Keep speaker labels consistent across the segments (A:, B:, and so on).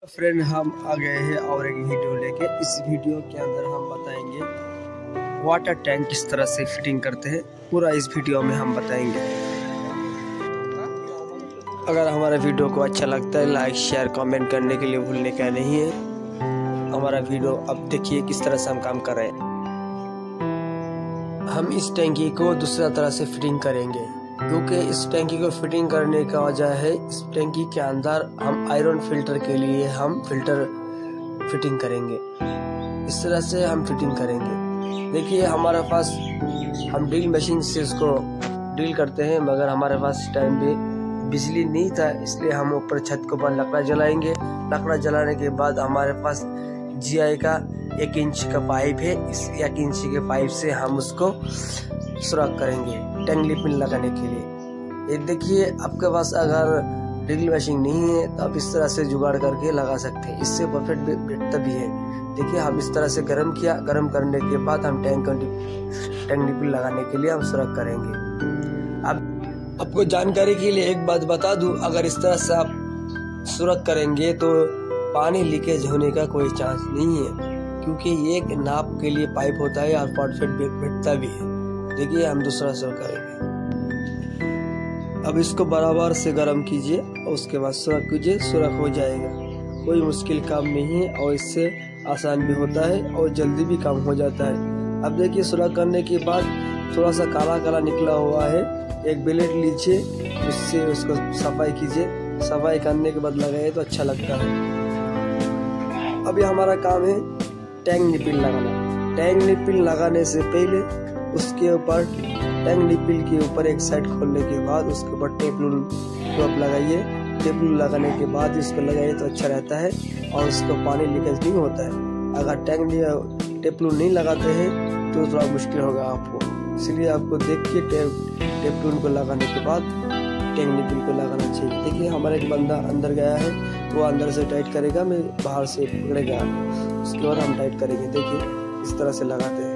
A: Friend हम आ गए हैं और एक वीडियो लेके। इस वीडियो के अंदर हम बताएंगे वाटर टैंक किस तरह से फिटिंग करते हैं, पूरा इस वीडियो में हम बताएंगे। अगर हमारा वीडियो को अच्छा लगता है लाइक शेयर कमेंट करने के लिए भूलने का नहीं है। हमारा वीडियो अब देखिए किस तरह से हम काम कर रहे हैं। हम इस टैंकी को दूसरा तरह से फिटिंग करेंगे, क्योंकि इस टैंकी को फिटिंग करने का वजह है इस टैंकी के अंदर हम आयरन फिल्टर के लिए हम फिल्टर फिटिंग करेंगे। इस तरह से हम फिटिंग करेंगे। देखिए हमारे पास हम ड्रिल मशीन से इसको ड्रिल करते हैं, मगर हमारे पास टाइम पे बिजली नहीं था, इसलिए हम ऊपर छत के ऊपर लकड़ा जलाएंगे। लकड़ा जलाने के बाद हमारे पास GI का 1 इंच का पाइप है। इस 1 इंच के पाइप से हम उसको सुराख करेंगे टैंक लिपिन लगाने के लिए। ये देखिए आपके पास अगर ड्रिल मशीन नहीं है तो आप इस तरह से जुगाड़ करके लगा सकते हैं, इससे परफेक्ट बैठता भी है। देखिए हम इस तरह से गर्म किया, गर्म करने के बाद हम टैंक लिपिन लगाने के लिए हम सुराख करेंगे। अब आपको जानकारी के लिए एक बात बता दूं, अगर इस तरह से आप सुराख करेंगे तो पानी लीकेज होने का कोई चांस नहीं है, क्योंकि ये एक नाप के लिए पाइप होता है और परफेक्ट बैठता भी है। देखिए हम दूसरा सुराख करेंगे। अब इसको बराबर से गर्म कीजिए और उसके बाद सुराख कीजिए, सुराख हो जाएगा। कोई मुश्किल काम नहीं है और इससे आसान भी होता है और जल्दी भी काम हो जाता है। अब देखिए सुराख करने के बाद थोड़ा सा काला काला निकला हुआ है, एक ब्लेड लीजिए, उससे उसको सफाई कीजिए। सफाई करने के बाद लगाए तो अच्छा लगता है। अभी हमारा काम है टैंक निपिल लगाना। टैंक निपिल लगाने से पहले उसके ऊपर टैंक निपिल के ऊपर एक साइड खोलने के बाद उसके ऊपर टेप लगाइए। टेप लगाने के बाद इसको लगाइए तो अच्छा रहता है और उसको पानी लीकेज नहीं होता है। अगर टेप नहीं लगाते हैं तो थोड़ा मुश्किल होगा आपको, इसलिए आपको देख के टेप को लगाने के बाद टैंक निपिल को लगाना चाहिए। देखिए हमारा एक बंदा अंदर गया है, वो अंदर से टाइट करेगा, मैं बाहर से पकड़ेगा, उसके बाद हम टाइट करेंगे। देखिए इस तरह से लगाते हैं।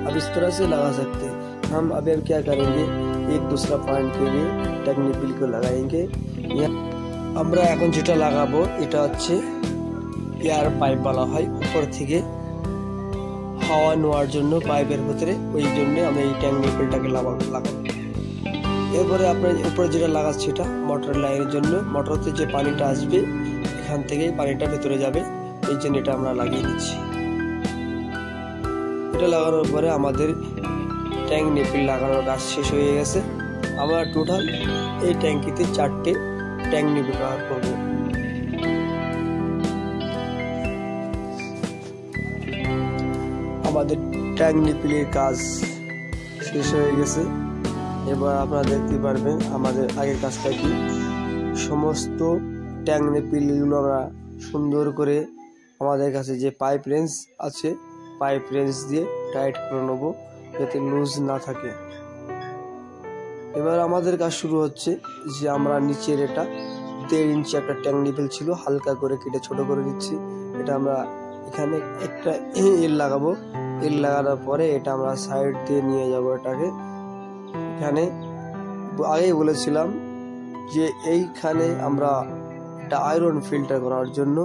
A: अब इस तरह से लगा सकते हैं हम। अभी हम क्या करेंगे, एक दूसरा पॉइंट के लिए टैंक निपिल को लगाएंगे। আমরা এখন যেটা লাগাবো এটা হচ্ছে এয়ার পাইপ বলা হয়, উপর থেকে হাওয়া নেওয়ার জন্য পাইপের ভিতরে, ওই জন্য আমরা এই ট্যাঙ্ক নিপিলটাকে লাগাবো। এরপরে আপনার উপরে যেটা লাগাচ্ছি এটা মোটর লাইনের জন্য, মোটরতে যে পানিটা আসবে এখান থেকে পানিটা ভেতরে যাবে, এই জন্য এটা আমরা লাগিয়ে নিচ্ছি। এটা লাগানোর পরে আমাদের ট্যাঙ্ক নিপিল লাগানোর কাজ শেষ হয়ে গেছে। আমরা টোটাল এই ট্যাঙ্কিতে 4টে ট্যাঙ্ক নিপিল ব্যবহার করব। আমাদের ট্যাঙ্ক নিপিলের কাজ শেষ হয়ে গেছে। এবার আপনারা দেখতে পারবেন আমাদের আগের কাজটা কি। সমস্ত ট্যাঙ্ক নিপিলগুলো আমরা সুন্দর করে আমাদের কাছে যে পাইপ রেঞ্জ আছে পাইপ রেঞ্জ দিয়ে টাইট করে নেব, যাতে লুজ না থাকে। এবার আমাদের কাজ শুরু হচ্ছে যে আমরা নিচের এটা 1.5 ইঞ্চি একটা ট্যাঙ্ক নিপিল ছিল, হালকা করে কেটে ছোট করে নিচ্ছি। এটা আমরা এখানে একটা এল লাগাবো। এল লাগানোর পরে এটা আমরা সাইড দিয়ে নিয়ে যাব। এটাকে এখানে আগেই বলেছিলাম যে এইখানে আমরা একটা আয়রন ফিল্টার করার জন্য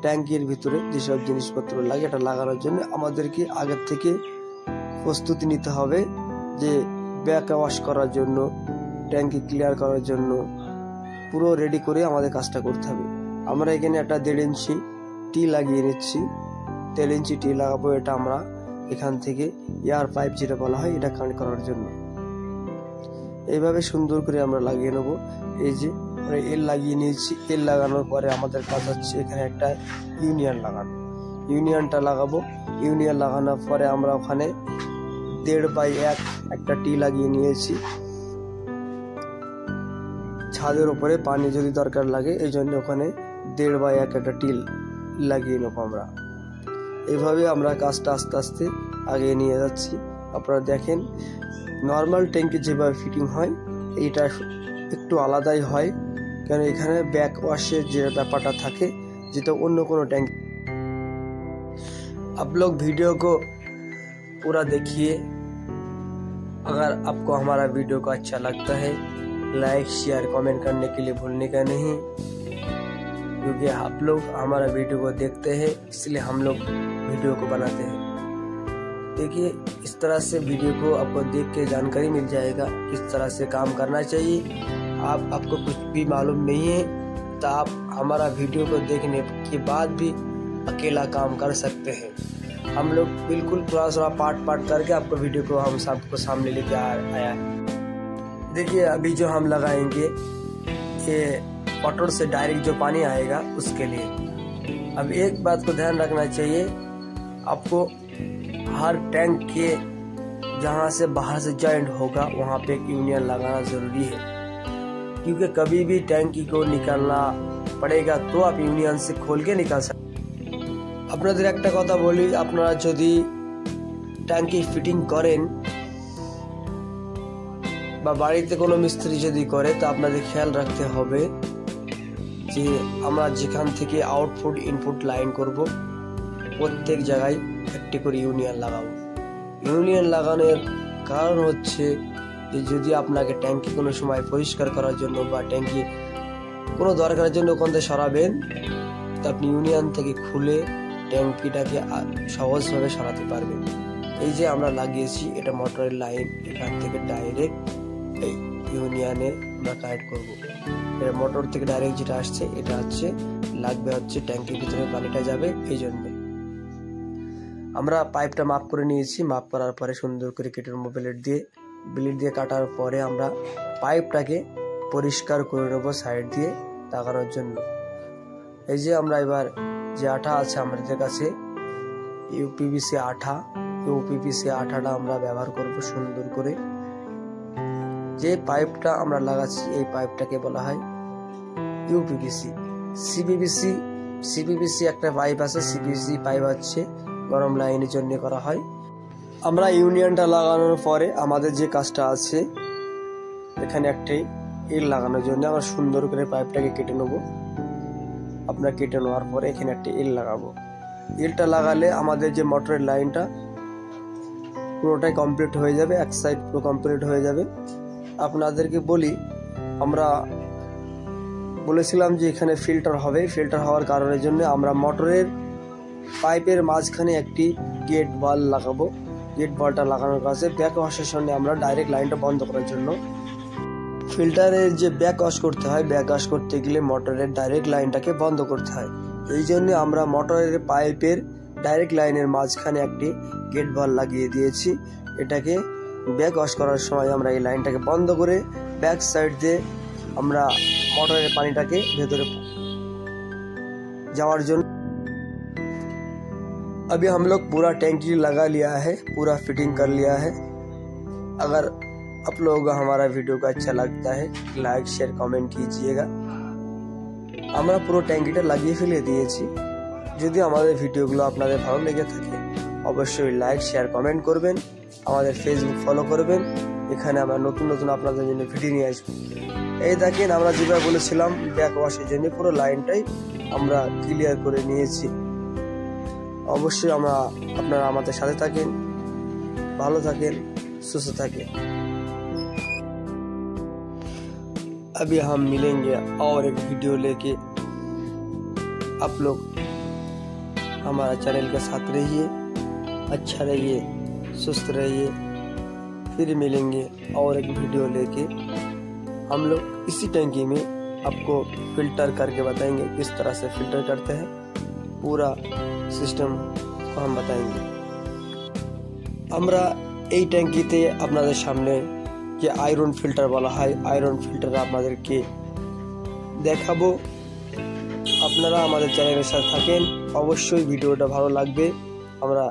A: ট্যাঙ্কির ভিতরে যেসব জিনিসপত্র লাগে এটা লাগানোর জন্য আমাদেরকে আগের থেকে প্রস্তুতি নিতে হবে, যে ব্যাক ওয়াশ করার জন্য, ট্যাঙ্কি ক্লিয়ার করার জন্য পুরো রেডি করে আমাদের কাজটা করতে হবে। আমরা এখানে একটা 1.5 ইঞ্চি টি লাগিয়ে নিচ্ছি। 1.5 ইঞ্চি টি লাগাবো। এটা আমরা এখান থেকে এয়ার পাইপ যেটা বলা হয় এটা কানেক্ট করার জন্য এইভাবে সুন্দর করে আমরা লাগিয়ে নেব। এই যে আমরা এল লাগিয়ে নিয়েছি। এল লাগানোর পরে আমাদের কাজ হচ্ছে এখানে একটা ইউনিয়ন লাগানো। ইউনিয়নটা লাগাবো। ইউনিয়ন লাগানোর পরে আমরা ওখানে 1.5/1 একটা টি লাগিয়ে নিয়েছি। ছাদের উপরে পানি যদি দরকার লাগে এই জন্য ওখানে 1.5/1 একটা টি লাগিয়ে নেবো আমরা। এইভাবে আমরা কাজটা আস্তে আস্তে আগিয়ে নিয়ে যাচ্ছি। আপনারা দেখেন নর্মাল ট্যাঙ্কি যেভাবে ফিটিং হয় এইটা একটু আলাদাই হয়, কারণ এখানে ব্যাক ওয়াশের যে ব্যাপারটা থাকে যেটা অন্য কোনো टैंक। आप लोग वीडियो को पूरा देखिए। अगर आपको हमारा वीडियो को अच्छा लगता है लाइक शेयर कमेंट करने के लिए भूलने का नहीं। क्योंकि आप लोग हमारा वीडियो को देखते हैं, इसलिए हम लोग वीडियो को बनाते हैं। देखिए, इस तरह से वीडियो को आपको देख के जानकारी मिल जाएगा किस तरह से काम करना चाहिए। आपको कुछ भी मालूम नहीं है तो आप हमारा वीडियो को देखने के बाद भी अकेला काम कर सकते हैं। हम लोग बिल्कुल थोड़ा पार्ट करके आपको वीडियो को हम सबको सामने लेके आया है। देखिए, अभी जो हम लगाएंगे ये मोटर से डायरेक्ट जो पानी आएगा उसके लिए। अब एक बात को ध्यान रखना चाहिए, आपको हर टैंक के जहाँ से बाहर से जॉइंट होगा वहाँ पे एक यूनियन लगाना जरूरी है, क्योंकि कभी भी टैंकी को निकालना पड़ेगा तो आप यूनियन से खोल के निकाल सकते। আপনাদের একটা কথা বলি, আপনারা যদি ট্যাঙ্কি ফিটিং করেন বা বাড়িতে কোনো মিস্ত্রি যদি করে তো আপনাদের খেয়াল রাখতে হবে যে আমরা যেখান থেকে আউটপুট ইনপুট লাইন করব প্রত্যেক জায়গায় একটি করে ইউনিয়ন লাগাবো। ইউনিয়ন লাগানোর কারণ হচ্ছে যে যদি আপনাকে ট্যাঙ্কি কোনো সময় পরিষ্কার করার জন্য বা ট্যাঙ্কি কোনো দরকারের জন্য ওখান থেকে সরাবেন তো আপনি ইউনিয়ন থেকে খুলে ট্যাঙ্কিটাকে সহজভাবে সরাতে পারবেন। এই যে আমরা লাগিয়েছি এটা মোটরের লাইন, এখান থেকে ডাইরেক্ট এই ইউনিয়নে আমরা কানেক্ট করব। এটা মোটর থেকে ডাইরেক্ট যেটা আসছে এটা হচ্ছে লাগবে হচ্ছে ট্যাঙ্কির ভিতরে পানিটা যাবে, এই জন্য আমরা পাইপটা মাপ করে নিয়েছি। মাপ করার পরে সুন্দর করে কেটে নেবো ব্লেড দিয়ে কাটার পরে আমরা পাইপটাকে পরিষ্কার করে নেবো সাইড দিয়ে লাগানোর জন্য। এই যে আমরা এবার যে আঠা আছে আমাদের কাছে ইউপিভিসি আঠাটা আমরা ব্যবহার করব সুন্দর করে। যে পাইপটা আমরা লাগাচ্ছি এই পাইপটাকে বলা হয় ইউপিভিসি। সিপিভিসি একটা পাইপ আছে, সিপিভিসি পাইপ হচ্ছে গরম লাইনের জন্য করা হয়। আমরা ইউনিয়নটা লাগানোর পরে আমাদের যে কাজটা আছে এখানে একটি এল লাগানোর জন্য আমরা সুন্দর করে পাইপটাকে কেটে নেবো। আপনার কেটে নেওয়ার পরে এখানে একটা এল লাগাবো। এলটা লাগালে আমাদের যে মোটরের লাইনটা পুরোটাই কমপ্লিট হয়ে যাবে, এক সাইড পুরো কমপ্লিট হয়ে যাবে। আপনাদেরকে বলি, আমরা বলেছিলাম যে এখানে ফিল্টার হবে, ফিল্টার হওয়ার কারণের জন্য আমরা মোটরের পাইপের মাঝখানে একটি গেট বাল লাগাবো। গেট বালটা লাগানোর কাছে ব্যাক ওয়াশের সঙ্গে আমরা ডাইরেক্ট লাইনটা বন্ধ করার জন্য। ফিল্টারের যে ব্যাক ওয়াশ করতে হয়, ব্যাক ওয়াশ করতে গেলে মোটরের ডাইরেক্ট লাইনটাকে বন্ধ করতে হয়। এই জন্য আমরা মোটরের পাইপের ডাইরেক্ট লাইনের মাঝখানে একটি গেট বাল লাগিয়ে দিয়েছি। এটাকে ব্যাক ওয়াশ করার সময় আমরা এই লাইনটাকে বন্ধ করে बैक साइड দিয়ে আমরা মোটরের পানিটাকে ভেতরে যাওয়ার জন্য। अभी हम लोग पूरा टैंकी लगा लिया है, पूरा फिटिंग कर लिया है। अगर आप लोगों को हमारा वीडियो को अच्छा लगता है लाइक शेयर कमेंट कीजिएगा। আমরা পুরো ট্যাঙ্কিটা লাগিয়ে ফেলে দিয়েছি। যদি আমাদের ভিডিওগুলো আপনাদের ভালো লেগে থাকে অবশ্যই লাইক শেয়ার কমেন্ট করবেন, আমাদের ফেসবুক ফলো করবেন। এখানে আমরা নতুন নতুন আপনাদের জন্য ভিডিও নিয়ে আসবো। এই দেখেন আমরা যেভাবে বলেছিলাম ব্যাক ওয়াশের জন্য পুরো লাইনটাই আমরা ক্লিয়ার করে নিয়েছি। অবশ্যই আপনারা আমাদের সাথে থাকেন, ভালো থাকেন, সুস্থ থাকেন। अभी हम मिलेंगे और एक वीडियो लेके। आप लोग हमारा चैनल के साथ रहिए, अच्छा रहिए, सुस्त रहिए। फिर मिलेंगे और एक वीडियो लेके। हम लोग इसी टैंकी में आपको फिल्टर करके बताएंगे किस तरह से फिल्टर करते हैं, पूरा सिस्टम को हम बताएंगे। আমরা এই ট্যাঙ্কিতে আপনাদের সামনে যে আয়রন ফিল্টার বলা হয় আয়রন ফিল্টার আপনাদেরকে দেখাবো। আপনারা আমাদের চ্যানেলের সাথে থাকেন, অবশ্যই ভিডিওটা ভালো লাগবে। আমরা